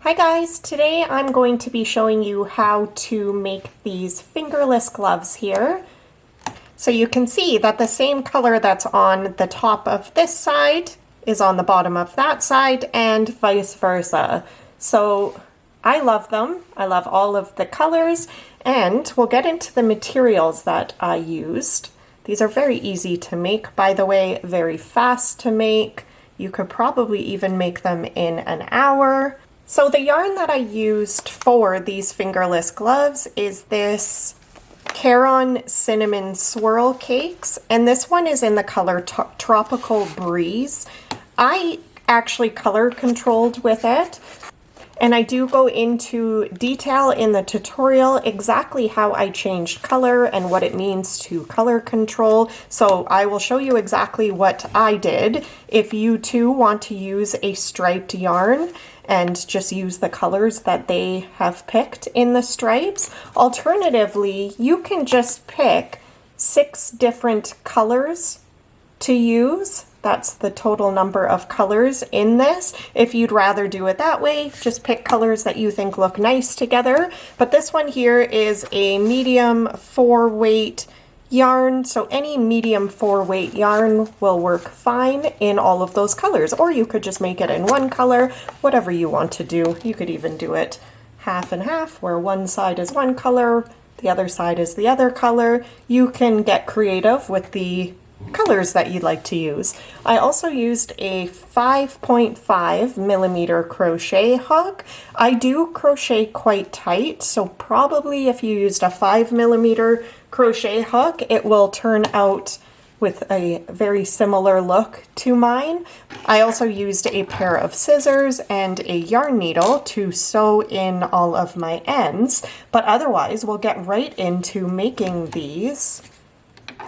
Hi guys, today I'm going to be showing you how to make these fingerless gloves here. So you can see that the same color that's on the top of this side is on the bottom of that side and vice versa. So I love them. I love all of the colors, and we'll get into the materials that I used. These are very easy to make, by the way, very fast to make. You could probably even make them in an hour. So the yarn that I used for these fingerless gloves is this Caron Cinnamon Swirl Cakes, and this one is in the color Tropical Breeze. I actually color controlled with it, and I do go into detail in the tutorial exactly how I changed color and what it means to color control. So I will show you exactly what I did. If you too want to use a striped yarn and just use the colors that they have picked in the stripes. Alternatively, you can just pick 6 different colors to use. That's the total number of colors in this. If you'd rather do it that way, just pick colors that you think look nice together. But this one here is a medium 4-weight yarn, so any medium 4-weight yarn will work fine in all of those colors, or you could just make it in one color, whatever you want to do. You could even do it half and half, where one side is one color, the other side is the other color. You can get creative with the colors that you'd like to use. I also used a 5.5 millimeter crochet hook. I do crochet quite tight, so probably if you used a 5 millimeter crochet hook, it will turn out with a very similar look to mine. I also used a pair of scissors and a yarn needle to sew in all of my ends, but otherwise we'll get right into making these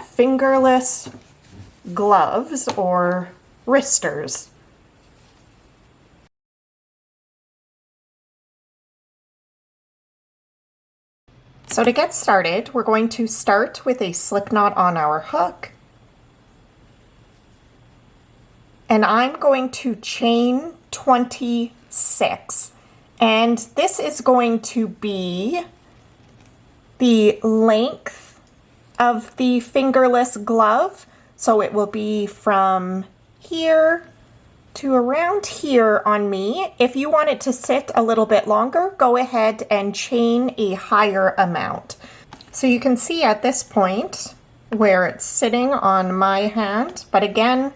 fingerless gloves or wristers. So to get started, we're going to start with a slip knot on our hook. And I'm going to chain 26. And this is going to be the length of the fingerless glove. So it will be from here to around here on me. If you want it to sit a little bit longer, go ahead and chain a higher amount. So you can see at this point where it's sitting on my hand, but again,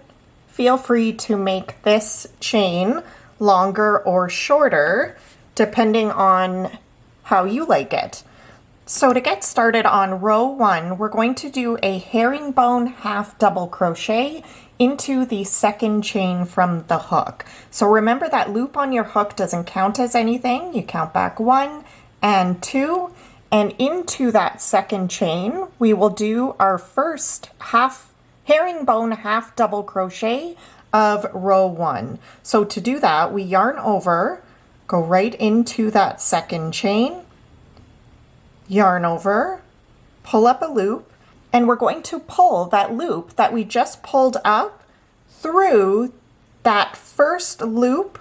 feel free to make this chain longer or shorter depending on how you like it. So to get started on row 1, we're going to do a herringbone half double crochet into the second chain from the hook. So remember that loop on your hook doesn't count as anything. You count back 1 and 2, and into that second chain, we will do our first herringbone half double crochet of row 1. So to do that, we yarn over, go right into that second chain, yarn over, pull up a loop, and we're going to pull that loop that we just pulled up through that first loop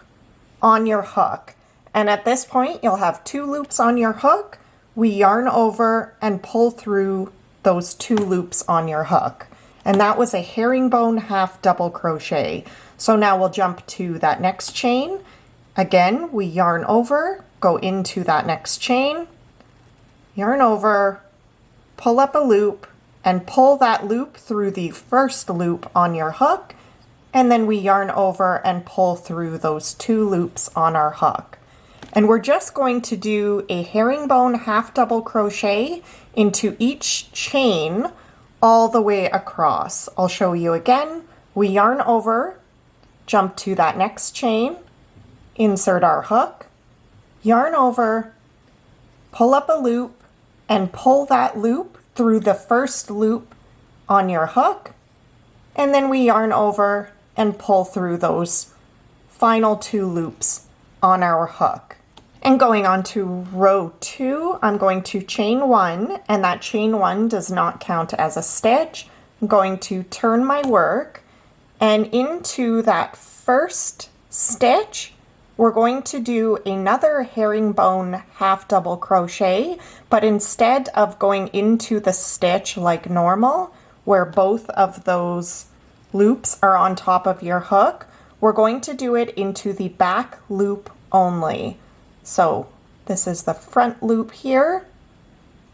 on your hook. And at this point, you'll have 2 loops on your hook. We yarn over and pull through those 2 loops on your hook. And that was a herringbone half double crochet. So now we'll jump to that next chain. Again, we yarn over, go into that next chain, yarn over, pull up a loop, and pull that loop through the first loop on your hook, and then we yarn over and pull through those 2 loops on our hook. And we're just going to do a herringbone half double crochet into each chain all the way across. I'll show you again. We yarn over, jump to that next chain, insert our hook, yarn over, pull up a loop, and pull that loop through the first loop on your hook, and then we yarn over and pull through those final 2 loops on our hook. And going on to row 2, I'm going to chain 1, and that chain 1 does not count as a stitch. I'm going to turn my work, and into that first stitch, we're going to do another herringbone half double crochet, but instead of going into the stitch like normal, where both of those loops are on top of your hook, we're going to do it into the back loop only. So this is the front loop here,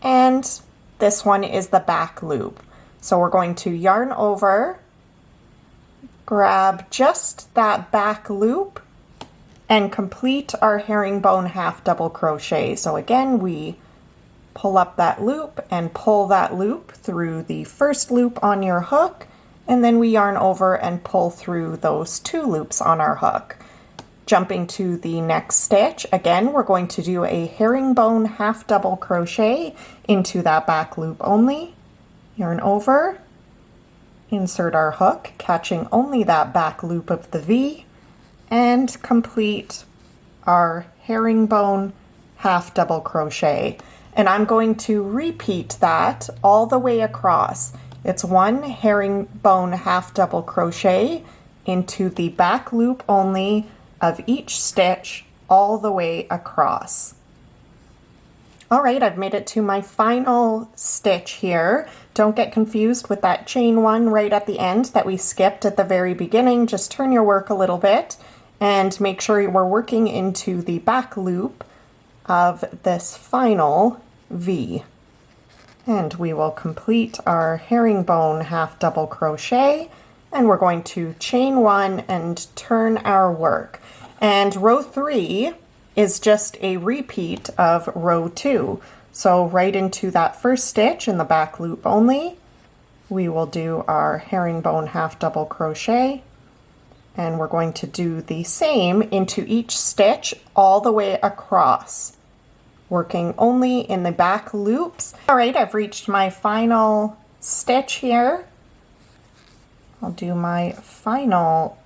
and this one is the back loop. So we're going to yarn over, grab just that back loop, and complete our herringbone half double crochet. So again, we pull up that loop and pull that loop through the first loop on your hook, and then we yarn over and pull through those 2 loops on our hook. Jumping to the next stitch, again, we're going to do a herringbone half double crochet into that back loop only, yarn over, insert our hook, catching only that back loop of the V, and complete our herringbone half double crochet. And I'm going to repeat that all the way across. It's 1 herringbone half double crochet into the back loop only of each stitch all the way across. All right, I've made it to my final stitch here. Don't get confused with that chain 1 right at the end that we skipped at the very beginning. Just turn your work a little bit and make sure we're working into the back loop of this final V. And we will complete our herringbone half double crochet, and we're going to chain 1 and turn our work. And row 3 is just a repeat of row 2. So right into that first stitch in the back loop only, we will do our herringbone half double crochet, and we're going to do the same into each stitch all the way across, working only in the back loops. All right, I've reached my final stitch here. I'll do my final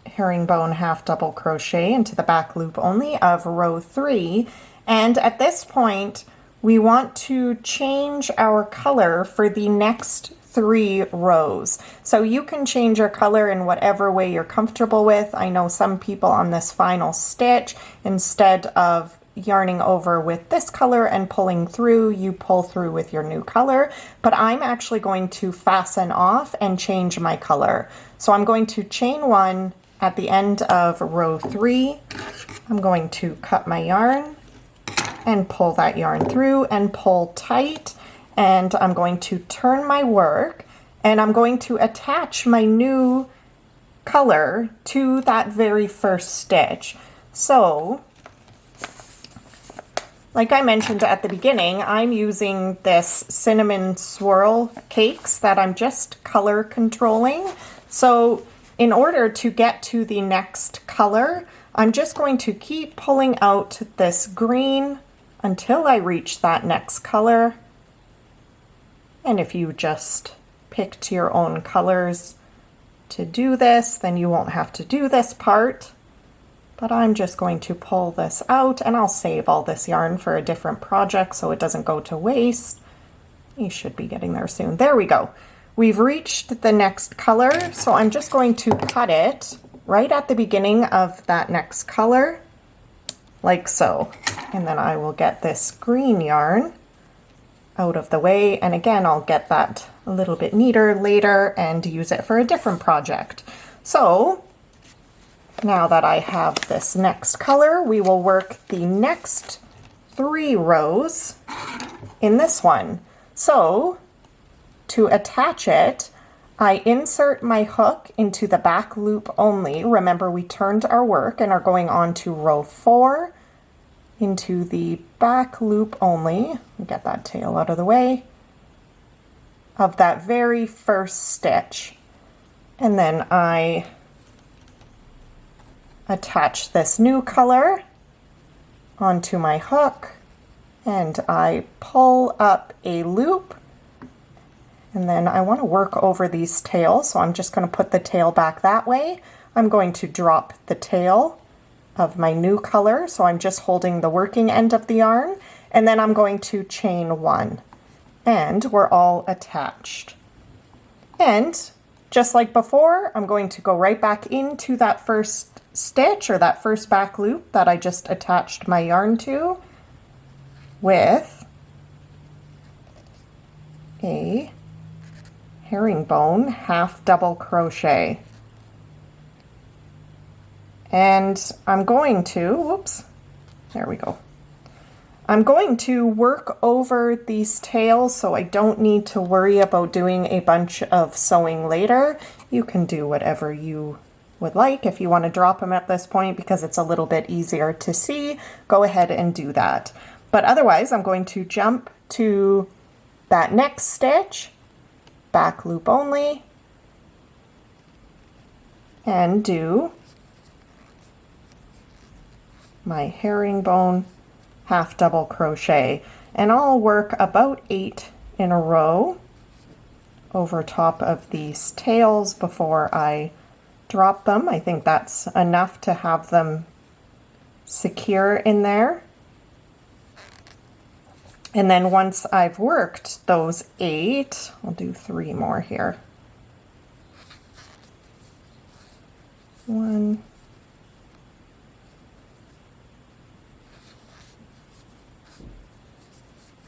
herringbone half double crochet into the back loop only of row 3. And at this point, we want to change our color for the next 3 rows. So you can change your color in whatever way you're comfortable with. I know some people on this final stitch, instead of yarning over with this color and pulling through, you pull through with your new color, but I'm actually going to fasten off and change my color. So I'm going to chain 1 at the end of row 3. I'm going to cut my yarn and pull that yarn through and pull tight, and I'm going to turn my work, and I'm going to attach my new color to that very first stitch. So like I mentioned at the beginning, I'm using this cinnamon swirl cakes that I'm just color controlling. So in order to get to the next color, I'm just going to keep pulling out this green until I reach that next color. And if you just picked your own colors to do this, then you won't have to do this part. But I'm just going to pull this out, and I'll save all this yarn for a different project so it doesn't go to waste. You should be getting there soon. There we go. We've reached the next color, so I'm just going to cut it right at the beginning of that next color, like so. And then I will get this green yarn out of the way, and again, I'll get that a little bit neater later and use it for a different project. So now that I have this next color, we will work the next 3 rows in this one. So to attach it, I insert my hook into the back loop only. Remember, we turned our work and are going on to row 4 into the back loop only. Get that tail out of the way of that very first stitch. And then I attach this new color onto my hook, and I pull up a loop, and then I want to work over these tails, so I'm just going to put the tail back that way. I'm going to drop the tail of my new color, so I'm just holding the working end of the yarn, and then I'm going to chain 1, and we're all attached. And just like before, I'm going to go right back into that first stitch or that first back loop that I just attached my yarn to with a herringbone half double crochet. And I'm going to, whoops, there we go. I'm going to work over these tails so I don't need to worry about doing a bunch of sewing later. You can do whatever you would like. If you want to drop them at this point because it's a little bit easier to see, go ahead and do that. But otherwise, I'm going to jump to that next stitch, back loop only, and do my herringbone half double crochet, and I'll work about 8 in a row over top of these tails before I drop them. I think that's enough to have them secure in there. And then once I've worked those 8, I'll do 3 more here. 1,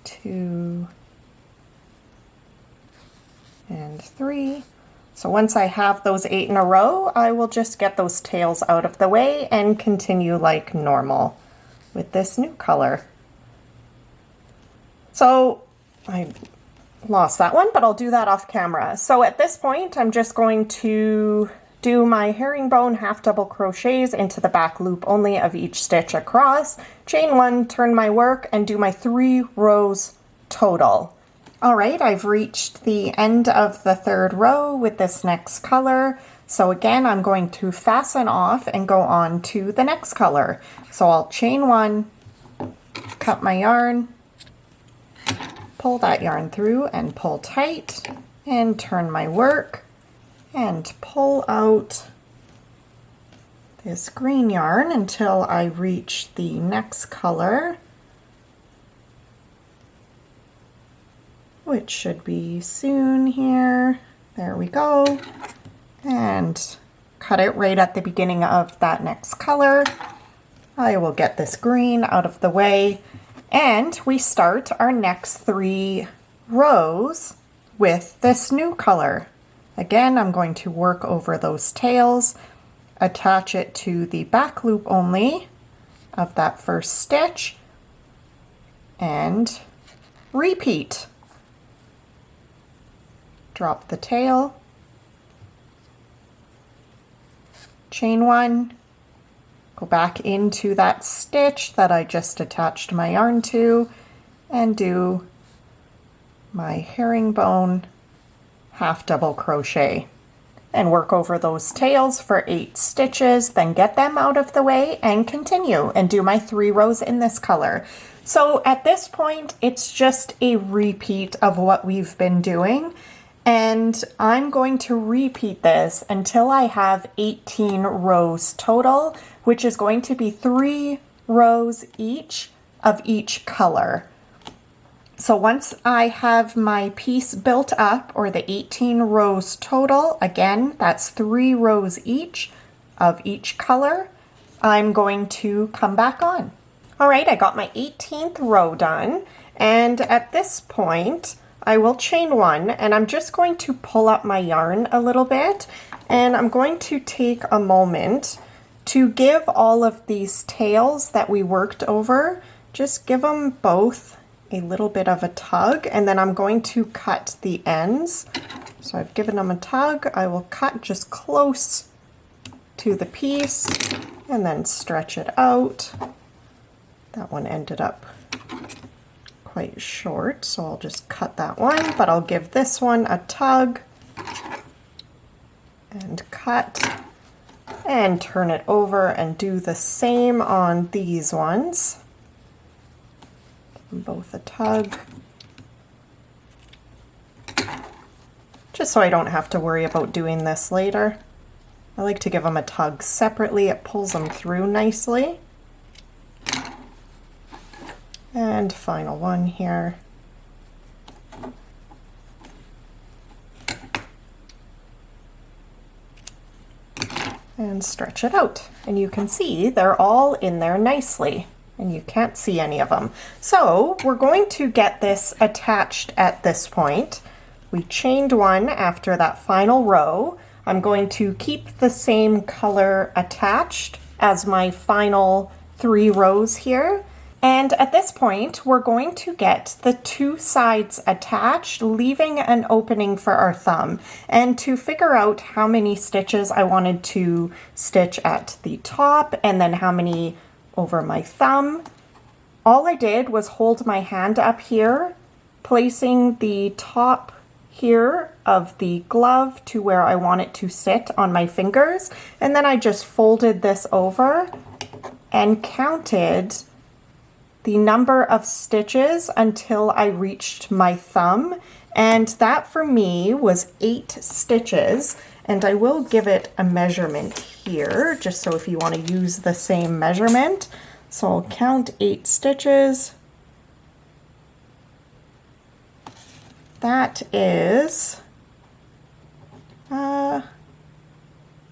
2, and 3. So once I have those 8 in a row, I will just get those tails out of the way and continue like normal with this new color. So I lost that one, but I'll do that off camera. So at this point, I'm just going to do my herringbone half double crochets into the back loop only of each stitch across, chain 1, turn my work, and do my 3 rows total. All right, I've reached the end of the 3rd row with this next color. So again, I'm going to fasten off and go on to the next color. So I'll chain 1, cut my yarn, pull that yarn through and pull tight, and turn my work and pull out this green yarn until I reach the next color, which should be soon here. There we go. And cut it right at the beginning of that next color. I will get this green out of the way. And we start our next 3 rows with this new color. Again, I'm going to work over those tails, attach it to the back loop only of that first stitch, and repeat. Drop the tail, chain 1, go back into that stitch that I just attached my yarn to, and do my herringbone half double crochet, and work over those tails for 8 stitches, then get them out of the way and continue and do my 3 rows in this color. So at this point, it's just a repeat of what we've been doing. And I'm going to repeat this until I have 18 rows total, which is going to be 3 rows each of each color. So once I have my piece built up, or the 18 rows total, again, that's 3 rows each of each color, I'm going to come back on. All right, I got my 18th row done, and at this point, I will chain 1, and I'm just going to pull up my yarn a little bit, and I'm going to take a moment to give all of these tails that we worked over, just give them both a little bit of a tug, and then I'm going to cut the ends. So I've given them a tug. I will cut just close to the piece and then stretch it out. That one ended up quite short, so I'll just cut that one, but I'll give this one a tug and cut and turn it over and do the same on these ones. Give them both a tug, just so I don't have to worry about doing this later. I like to give them a tug separately, it pulls them through nicely. And final one here. and stretch it out. And you can see they're all in there nicely, and you can't see any of them. So we're going to get this attached at this point. We chained one after that final row. I'm going to keep the same color attached as my final 3 rows here. And at this point, we're going to get the 2 sides attached, leaving an opening for our thumb. And to figure out how many stitches I wanted to stitch at the top and then how many over my thumb, all I did was hold my hand up here, placing the top here of the glove to where I want it to sit on my fingers. And then I just folded this over and counted the number of stitches until I reached my thumb, and that for me was 8 stitches. And I will give it a measurement here, just so if you want to use the same measurement. So I'll count 8 stitches. That is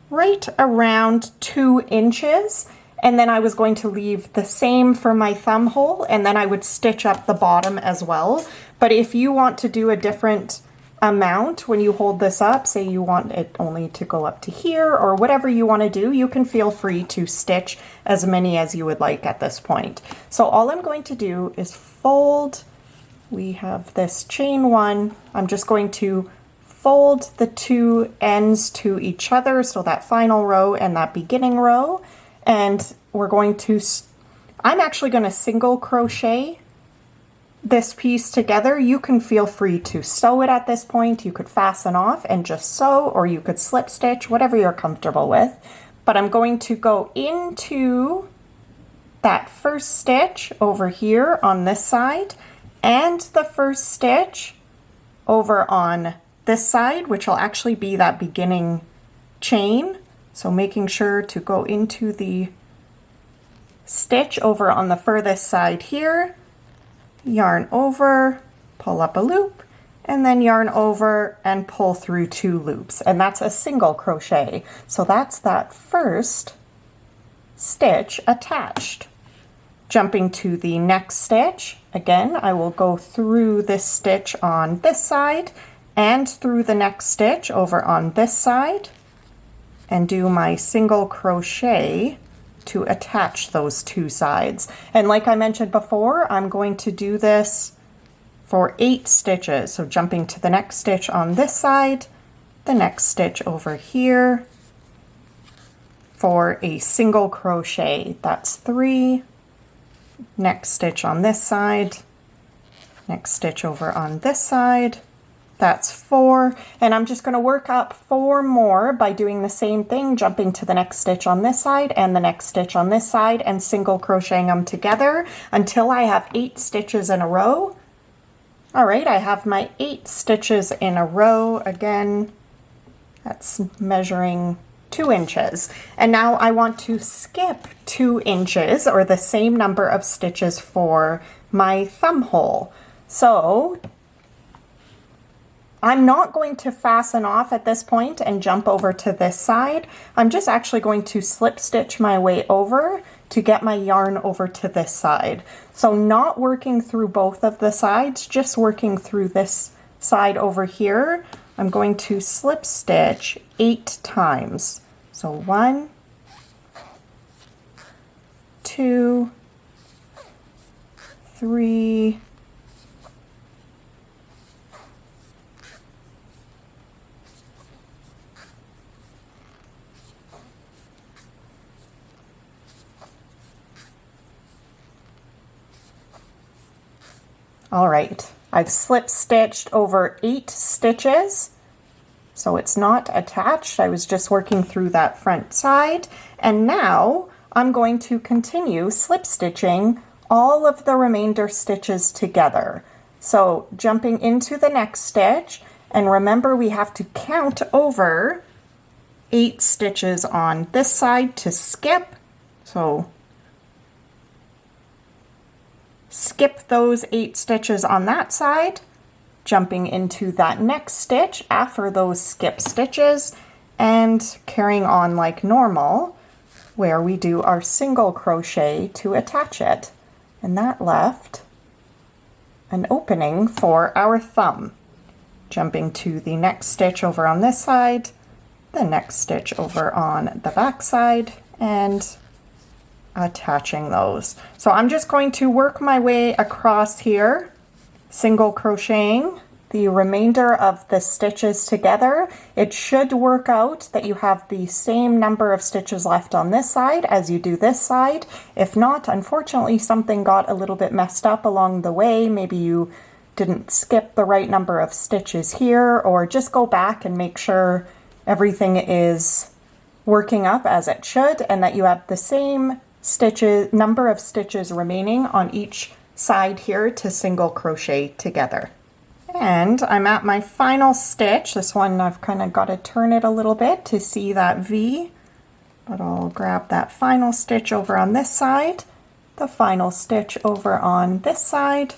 right around 2 inches. And then I was going to leave the same for my thumb hole, and then I would stitch up the bottom as well. But if you want to do a different amount when you hold this up, say you want it only to go up to here or whatever you want to do, you can feel free to stitch as many as you would like at this point. So all I'm going to do is fold. We have this chain 1. I'm just going to fold the 2 ends to each other, so that final row and that beginning row. And we're going to, I'm actually going to single crochet this piece together. You can feel free to sew it at this point. You could fasten off and just sew, or you could slip stitch, whatever you're comfortable with. But I'm going to go into that first stitch over here on this side and the first stitch over on this side, which will actually be that beginning chain. So making sure to go into the stitch over on the furthest side here, yarn over, pull up a loop, and then yarn over and pull through 2 loops. And that's a single crochet. So that's that first stitch attached. Jumping to the next stitch, again, I will go through this stitch on this side and through the next stitch over on this side, and do my single crochet to attach those 2 sides. And like I mentioned before, I'm going to do this for 8 stitches. So jumping to the next stitch on this side, the next stitch over here for a single crochet. That's 3. Next stitch on this side, next stitch over on this side. That's 4, and I'm just going to work up 4 more by doing the same thing, jumping to the next stitch on this side and the next stitch on this side and single crocheting them together until I have 8 stitches in a row. All right, I have my 8 stitches in a row. Again, that's measuring 2 inches. And now I want to skip 2 inches, or the same number of stitches, for my thumb hole. So I'm not going to fasten off at this point and jump over to this side. I'm just actually going to slip stitch my way over to get my yarn over to this side. So not working through both of the sides, just working through this side over here. I'm going to slip stitch 8 times. So 1, 2, 3, 'All right, I've slip stitched over 8 stitches, so it's not attached. I was just working through that front side, and now I'm going to continue slip stitching all of the remainder stitches together. So jumping into the next stitch, and remember we have to count over 8 stitches on this side to skip. So skip those 8 stitches on that side, jumping into that next stitch after those skip stitches, and carrying on like normal, where we do our single crochet to attach it. And that left an opening for our thumb. Jumping to the next stitch over on this side, the next stitch over on the back side, and attaching those. So I'm just going to work my way across here, single crocheting the remainder of the stitches together. It should work out that you have the same number of stitches left on this side as you do this side. If not, unfortunately, something got a little bit messed up along the way. Maybe you didn't skip the right number of stitches here, or just go back and make sure everything is working up as it should and that you have the same number of stitches remaining on each side here to single crochet together. And I'm at my final stitch. This one I've kind of got to turn it a little bit to see that V, but I'll grab that final stitch over on this side, the final stitch over on this side,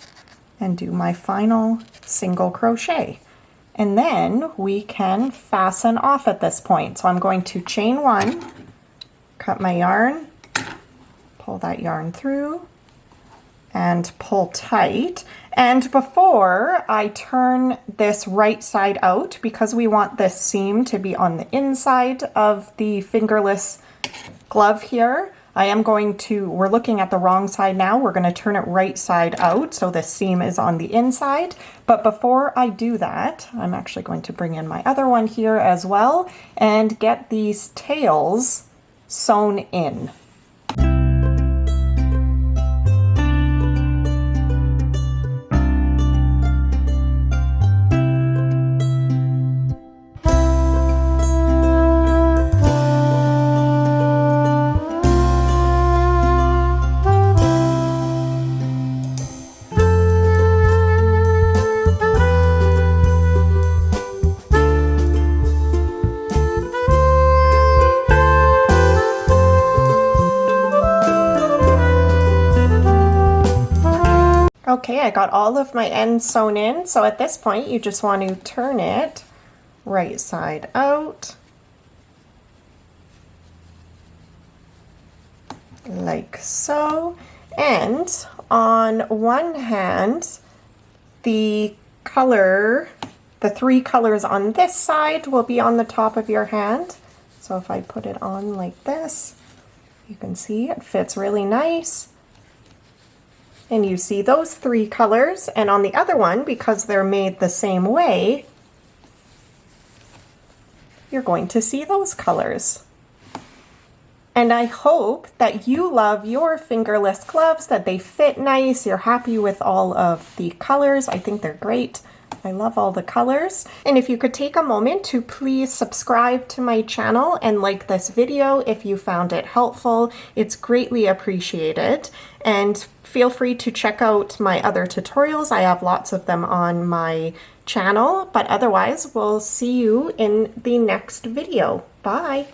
and do my final single crochet. And then we can fasten off at this point. So I'm going to chain one, cut my yarn, pull that yarn through, and pull tight. And before I turn this right side out, because we want this seam to be on the inside of the fingerless glove here, we're looking at the wrong side now. We're going to turn it right side out so the seam is on the inside. But before I do that, I'm actually going to bring in my other one here as well and get these tails sewn in. Okay, I got all of my ends sewn in, so at this point you just want to turn it right side out, like so. And on one hand, the three colors on this side will be on the top of your hand. So if I put it on like this, you can see it fits really nice. And you see those three colors, and on the other one, because they're made the same way, you're going to see those colors. And I hope that you love your fingerless gloves, that they fit nice, you're happy with all of the colors. I think they're great. I love all the colors. And if you could take a moment to please subscribe to my channel and like this video if you found it helpful, it's greatly appreciated. And feel free to check out my other tutorials. I have lots of them on my channel, but otherwise we'll see you in the next video. Bye.